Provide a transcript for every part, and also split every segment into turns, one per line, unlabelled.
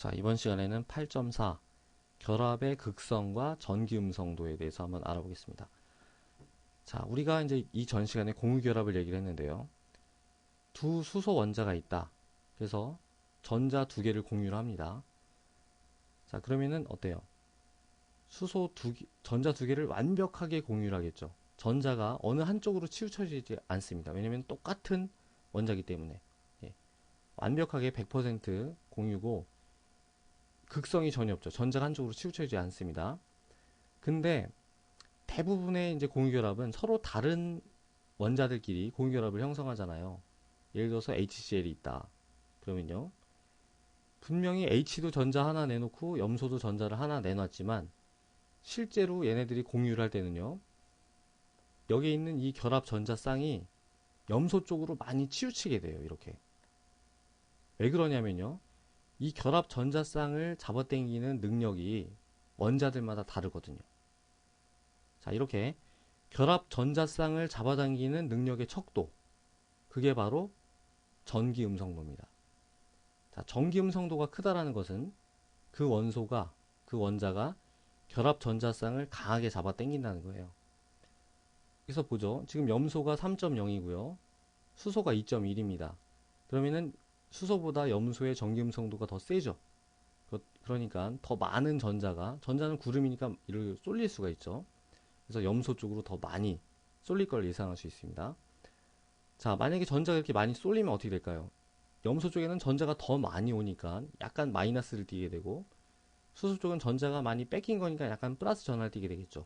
자, 이번 시간에는 8.4 결합의 극성과 전기음성도에 대해서 한번 알아보겠습니다. 자, 우리가 이제 이 전 시간에 공유결합을 얘기를 했는데요. 두 수소 원자가 있다. 그래서 전자 두 개를 공유를 합니다. 자, 그러면은 어때요? 전자 두 개를 완벽하게 공유를 하겠죠. 전자가 어느 한쪽으로 치우쳐지지 않습니다. 왜냐면 똑같은 원자이기 때문에. 예, 완벽하게 100% 공유고 극성이 전혀 없죠. 전자가 한쪽으로 치우쳐지지 않습니다. 근데 대부분의 이제 공유결합은 서로 다른 원자들끼리 공유결합을 형성하잖아요. 예를 들어서 HCl이 있다. 그러면요. 분명히 H도 전자 하나 내놓고 염소도 전자를 하나 내놨지만 실제로 얘네들이 공유를 할 때는요. 여기에 있는 이 결합 전자 쌍이 염소 쪽으로 많이 치우치게 돼요. 이렇게. 왜 그러냐면요. 이 결합 전자 쌍을 잡아당기는 능력이 원자들마다 다르거든요. 자, 이렇게 결합 전자 쌍을 잡아당기는 능력의 척도. 그게 바로 전기 음성도입니다. 자, 전기 음성도가 크다라는 것은 그 원자가 결합 전자 쌍을 강하게 잡아당긴다는 거예요. 그래서 보죠. 지금 염소가 3.0이고요. 수소가 2.1입니다. 그러면은 수소보다 염소의 전기 음성도가 더 세죠. 그러니까 더 많은 전자는 구름이니까 이렇게 쏠릴 수가 있죠. 그래서 염소 쪽으로 더 많이 쏠릴 걸 예상할 수 있습니다. 자, 만약에 전자가 이렇게 많이 쏠리면 어떻게 될까요? 염소 쪽에는 전자가 더 많이 오니까 약간 마이너스를 띠게 되고, 수소 쪽은 전자가 많이 뺏긴 거니까 약간 플러스 전화를 띠게 되겠죠.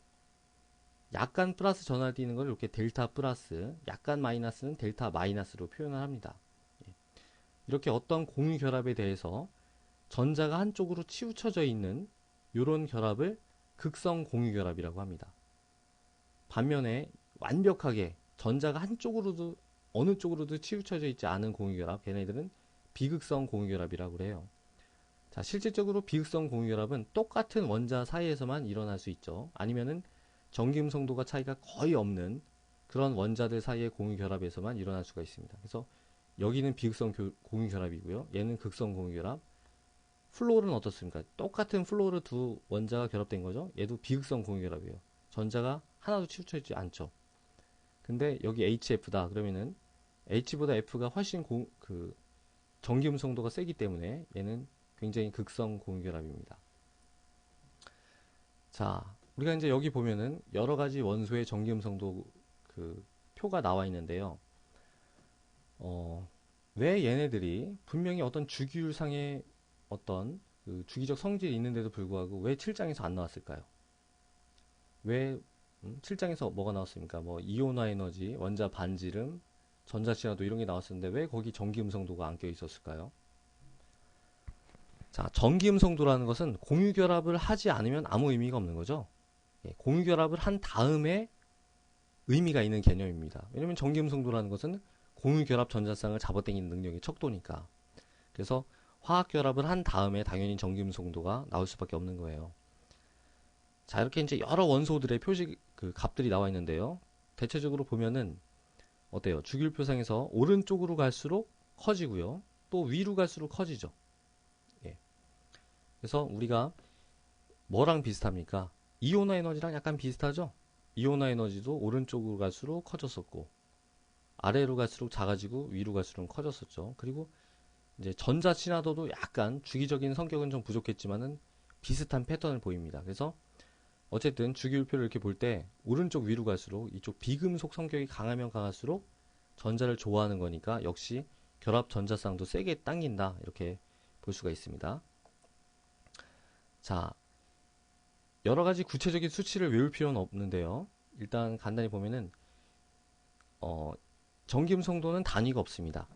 약간 플러스 전화를 띠는 걸 이렇게 델타 플러스, 약간 마이너스는 델타 마이너스로 표현을 합니다. 이렇게 어떤 공유 결합에 대해서 전자가 한쪽으로 치우쳐져 있는 이런 결합을 극성 공유 결합이라고 합니다. 반면에 완벽하게 전자가 한쪽으로도 어느 쪽으로도 치우쳐져 있지 않은 공유 결합, 걔네들은 비극성 공유 결합이라고 그래요. 자, 실질적으로 비극성 공유 결합은 똑같은 원자 사이에서만 일어날 수 있죠. 아니면은 전기음성도가 차이가 거의 없는 그런 원자들 사이의 공유 결합에서만 일어날 수가 있습니다. 그래서 여기는 비극성 공유 결합이고요. 얘는 극성 공유 결합. 플로르는 어떻습니까? 똑같은 플로르 두 원자가 결합된 거죠. 얘도 비극성 공유 결합이에요. 전자가 하나도 치우쳐 있지 않죠. 근데 여기 HF다. 그러면은 H보다 F가 훨씬 전기 음성도가 세기 때문에 얘는 굉장히 극성 공유 결합입니다. 자, 우리가 이제 여기 보면은 여러 가지 원소의 전기 음성도 표가 나와 있는데요. 왜 얘네들이 분명히 어떤 주기율상의 어떤 주기적 성질이 있는데도 불구하고 왜 7장에서 안 나왔을까요? 왜 7장에서 뭐가 나왔습니까? 뭐 이온화 에너지, 원자 반지름, 전자 친화도 이런 게 나왔었는데 왜 거기 전기 음성도가 안 껴 있었을까요? 자, 전기 음성도라는 것은 공유 결합을 하지 않으면 아무 의미가 없는 거죠. 예, 공유 결합을 한 다음에 의미가 있는 개념입니다. 왜냐면 전기 음성도라는 것은 공유 결합 전자쌍을 잡아당기는 능력의 척도니까. 그래서 화학 결합을 한 다음에 당연히 전기 음성도가 나올 수밖에 없는 거예요. 자, 이렇게 이제 여러 원소들의 표시 값들이 나와 있는데요. 대체적으로 보면은 어때요? 주기율표상에서 오른쪽으로 갈수록 커지고요. 또 위로 갈수록 커지죠. 예. 그래서 우리가 뭐랑 비슷합니까? 이온화 에너지랑 약간 비슷하죠? 이온화 에너지도 오른쪽으로 갈수록 커졌었고 아래로 갈수록 작아지고 위로 갈수록 커졌었죠. 그리고 이제 전자 친화도도 약간 주기적인 성격은 좀 부족했지만은 비슷한 패턴을 보입니다. 그래서 어쨌든 주기율표를 이렇게 볼 때 오른쪽 위로 갈수록 이쪽 비금속 성격이 강하면 강할수록 전자를 좋아하는 거니까 역시 결합 전자쌍도 세게 당긴다 이렇게 볼 수가 있습니다. 자, 여러 가지 구체적인 수치를 외울 필요는 없는데요. 일단 간단히 보면은 전기음성도는 단위가 없습니다.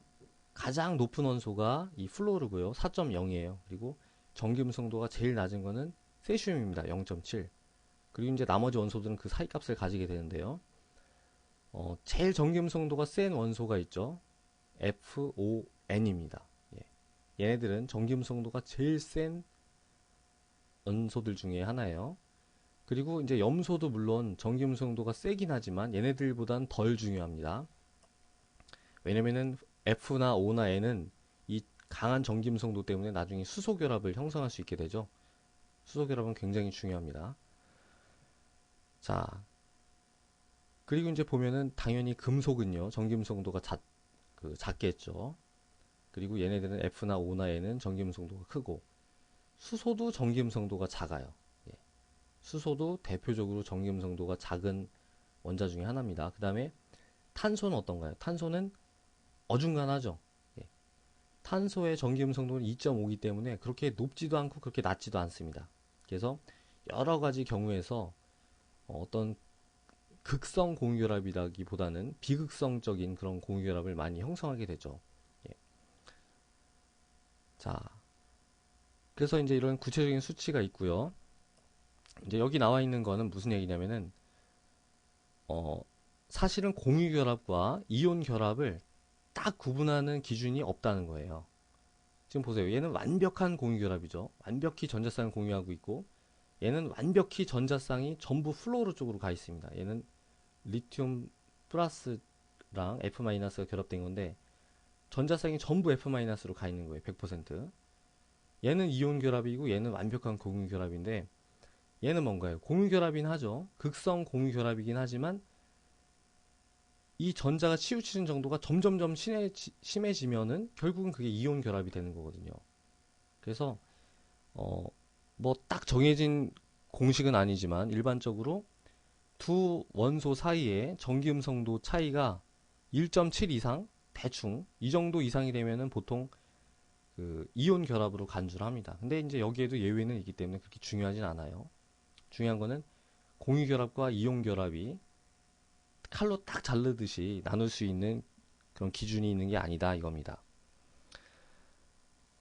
가장 높은 원소가 이 플로르고요. 4.0이에요. 그리고 전기음성도가 제일 낮은 거는 세슘입니다. 0.7. 그리고 이제 나머지 원소들은 그 사이 값을 가지게 되는데요. 제일 전기음성도가 센 원소가 있죠. FON입니다. 예. 얘네들은 전기음성도가 제일 센 원소들 중에 하나예요. 그리고 이제 염소도 물론 전기음성도가 세긴 하지만 얘네들보단 덜 중요합니다. 왜냐면은 F나 O나 N은 이 강한 전기음성도 때문에 나중에 수소결합을 형성할 수 있게 되죠. 수소결합은 굉장히 중요합니다. 자, 그리고 이제 보면은 당연히 금속은요, 전기음성도가 작겠죠. 그리고 얘네들은 F나 O나 N은 전기음성도가 크고, 수소도 전기음성도가 작아요. 예. 수소도 대표적으로 전기음성도가 작은 원자 중에 하나입니다. 그 다음에 탄소는 어떤가요? 탄소는 어중간하죠. 예. 탄소의 전기음성도는 2.5이기 때문에 그렇게 높지도 않고 그렇게 낮지도 않습니다. 그래서 여러 가지 경우에서 어떤 극성 공유결합이라기보다는 비극성적인 그런 공유결합을 많이 형성하게 되죠. 예. 자, 그래서 이제 이런 구체적인 수치가 있고요. 이제 여기 나와 있는 거는 무슨 얘기냐면은 사실은 공유결합과 이온결합을 딱 구분하는 기준이 없다는 거예요. 지금 보세요. 얘는 완벽한 공유결합이죠. 완벽히 전자쌍을 공유하고 있고, 얘는 완벽히 전자쌍이 전부 플로로 쪽으로 가 있습니다. 얘는 리튬 플러스랑 F-가 결합된 건데, 전자쌍이 전부 F-로 가 있는 거예요. 100%. 얘는 이온 결합이고 얘는 완벽한 공유 결합인데, 얘는 뭔가요? 공유 결합이긴 하죠. 극성 공유 결합이긴 하지만 이 전자가 치우치는 정도가 점점점 심해지면은 결국은 그게 이온 결합이 되는 거거든요. 그래서 뭐 딱 정해진 공식은 아니지만 일반적으로 두 원소 사이의 전기음성도 차이가 1.7 이상, 대충 이 정도 이상이 되면은 보통 그 이온 결합으로 간주를 합니다. 근데 이제 여기에도 예외는 있기 때문에 그렇게 중요하진 않아요. 중요한 거는 공유 결합과 이온 결합이 칼로 딱 자르듯이 나눌 수 있는 그런 기준이 있는 게 아니다 이겁니다.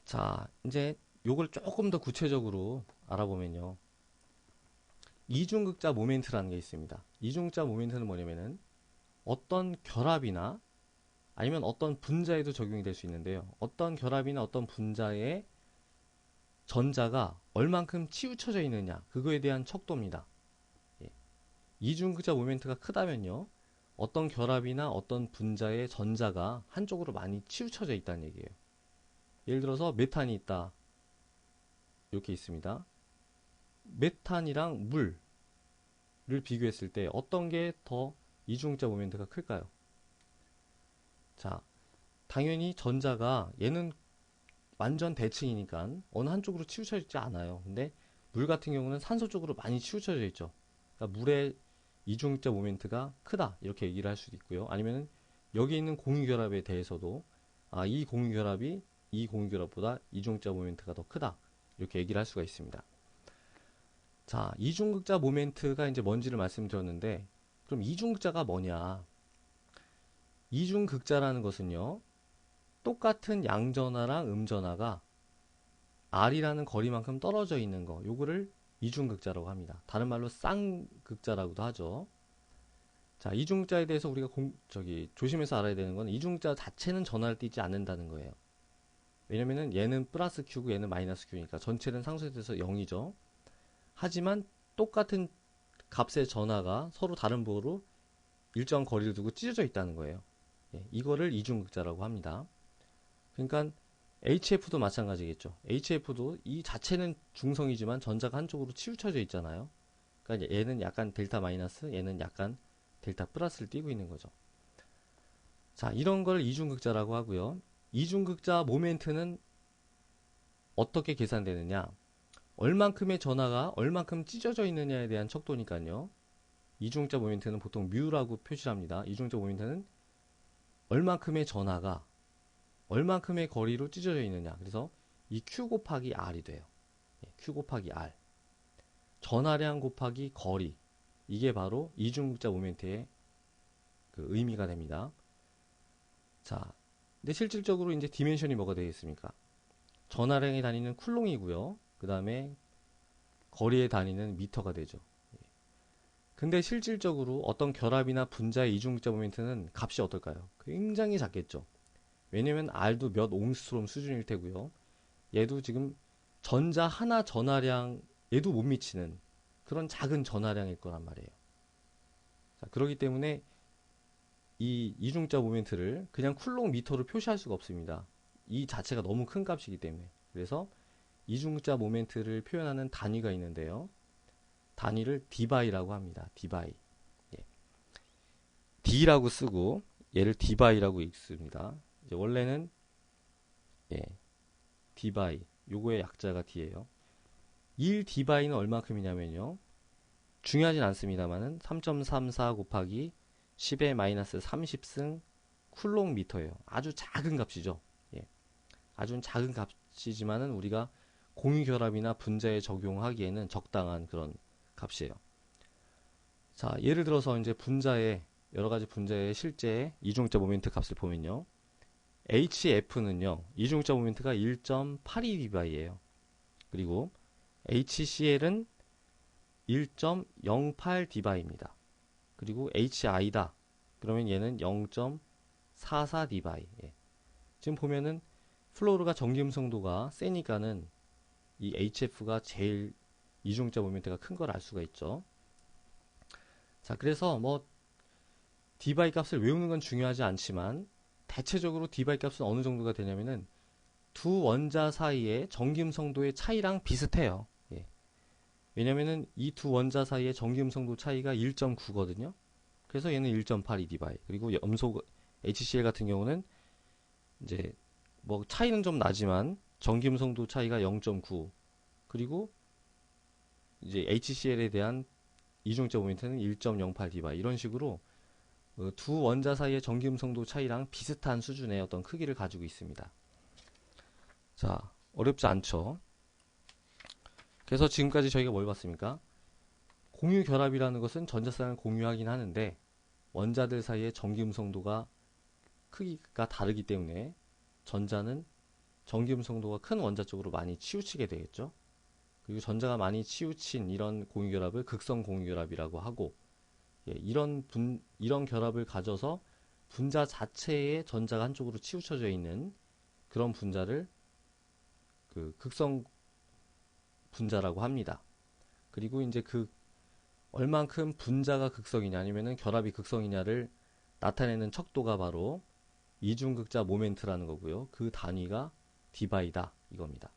자, 이제 요걸 조금 더 구체적으로 알아보면요. 이중극자 모멘트라는 게 있습니다. 이중극자 모멘트는 뭐냐면은 어떤 결합이나 아니면 어떤 분자에도 적용이 될 수 있는데요. 어떤 결합이나 어떤 분자의 전자가 얼만큼 치우쳐져 있느냐, 그거에 대한 척도입니다. 예. 이중극자 모멘트가 크다면요, 어떤 결합이나 어떤 분자의 전자가 한쪽으로 많이 치우쳐져 있다는 얘기예요. 예를 들어서 메탄이 있다, 이렇게 있습니다. 메탄이랑 물을 비교했을 때 어떤 게 더 이중극자 모멘트가 클까요? 자, 당연히 전자가 얘는 완전 대칭이니까 어느 한쪽으로 치우쳐져 있지 않아요. 근데 물 같은 경우는 산소 쪽으로 많이 치우쳐져 있죠. 그러니까 물의 이중극자 모멘트가 크다 이렇게 얘기를 할 수도 있고요. 아니면 여기 있는 공유결합에 대해서도 이 공유결합이 이 공유결합보다 이중극자 모멘트가 더 크다 이렇게 얘기를 할 수가 있습니다. 자, 이중극자 모멘트가 이제 뭔지를 말씀드렸는데, 그럼 이중극자가 뭐냐? 이중극자라는 것은요, 똑같은 양전하랑 음전하가 R이라는 거리만큼 떨어져 있는 거, 요거를 이중극자라고 합니다. 다른 말로 쌍극자라고도 하죠. 자, 이중극자에 대해서 우리가 조심해서 알아야 되는 건 이중극자 자체는 전하를 띠지 않는다는 거예요. 왜냐면은 얘는 플러스 Q고 얘는 마이너스 Q니까 전체는 상수에 대해서 0이죠. 하지만 똑같은 값의 전하가 서로 다른 부호로 일정 거리를 두고 찢어져 있다는 거예요. 예, 이거를 이중극자라고 합니다. 그러니까 HF도 마찬가지겠죠. HF도 이 자체는 중성이지만 전자가 한쪽으로 치우쳐져 있잖아요. 그러니까 얘는 약간 델타 마이너스, 얘는 약간 델타 플러스를 띄고 있는 거죠. 자, 이런 걸 이중극자라고 하고요. 이중극자 모멘트는 어떻게 계산되느냐? 얼만큼의 전하가 얼만큼 찢어져 있느냐에 대한 척도니까요. 이중극자 모멘트는 보통 뮤라고 표시를 합니다. 이중극자 모멘트는 얼만큼의 전하가 얼만큼의 거리로 찢어져 있느냐. 그래서 이 Q 곱하기 R이 돼요. Q 곱하기 R. 전하량 곱하기 거리. 이게 바로 이중극자 모멘트의 그 의미가 됩니다. 자, 근데 실질적으로 이제 디멘션이 뭐가 되겠습니까? 전하량의 단위는 쿨롱이고요. 그 다음에 거리의 단위는 미터가 되죠. 근데 실질적으로 어떤 결합이나 분자의 이중극자 모멘트는 값이 어떨까요? 굉장히 작겠죠. 왜냐면 R도 몇 옹스트롬 수준일 테고요. 얘도 지금 전자 하나 전하량 얘도 못 미치는 그런 작은 전하량일 거란 말이에요. 자, 그렇기 때문에 이 이중극자 모멘트를 그냥 쿨롱 미터로 표시할 수가 없습니다. 이 자체가 너무 큰 값이기 때문에. 그래서 이중극자 모멘트를 표현하는 단위가 있는데요. 단위를 dby라고 합니다. dby. 예. d라고 쓰고 얘를 dby라고 읽습니다. 이제 원래는 예, dby 요거의 약자가 d예요. 1 dby는 얼마큼이냐면요. 중요하진 않습니다만은 3.34 곱하기 10의 마이너스 30승 쿨롱미터예요. 아주 작은 값이죠. 예. 아주 작은 값이지만은 우리가 공유결합이나 분자에 적용하기에는 적당한 그런 값이에요. 자, 예를 들어서 이제 분자의 여러 가지 분자의 실제 이중극자 모멘트 값을 보면요. HF는요. 이중극자 모멘트가 1.82dB예요. 그리고 HCl은 1.08dB입니다. 그리고 HI다. 그러면 얘는 0.44dB. 예. 지금 보면은 플로르가 전기음성도가 세니까는 이 HF가 제일 이중극자 모멘트가 큰 걸 알 수가 있죠. 자, 그래서 뭐 dBi 값을 외우는 건 중요하지 않지만 대체적으로 dBi 값은 어느 정도가 되냐면은 두 원자 사이의 전기음성도의 차이랑 비슷해요. 예. 왜냐면은 이 두 원자 사이의 전기음성도 차이가 1.9거든요. 그래서 얘는 1.82dBi. 그리고 염소 HCl 같은 경우는 이제 뭐 차이는 좀 나지만 전기음성도 차이가 0.9. 그리고 이제 HCl에 대한 이중극자 모멘트는 1.08dBi. 이런 식으로 두 원자 사이의 전기음성도 차이랑 비슷한 수준의 어떤 크기를 가지고 있습니다. 자, 어렵지 않죠? 그래서 지금까지 저희가 뭘 봤습니까? 공유 결합이라는 것은 전자쌍을 공유하긴 하는데 원자들 사이의 전기음성도가 크기가 다르기 때문에 전자는 전기음성도가 큰 원자 쪽으로 많이 치우치게 되겠죠. 그리고 전자가 많이 치우친 이런 공유결합을 극성 공유결합이라고 하고, 예, 이런 결합을 가져서 분자 자체에 전자가 한쪽으로 치우쳐져 있는 그런 분자를 그 극성 분자라고 합니다. 그리고 이제 그 얼만큼 분자가 극성이냐 아니면은 결합이 극성이냐를 나타내는 척도가 바로 이중극자 모멘트라는 거고요. 그 단위가 dB이다 이겁니다.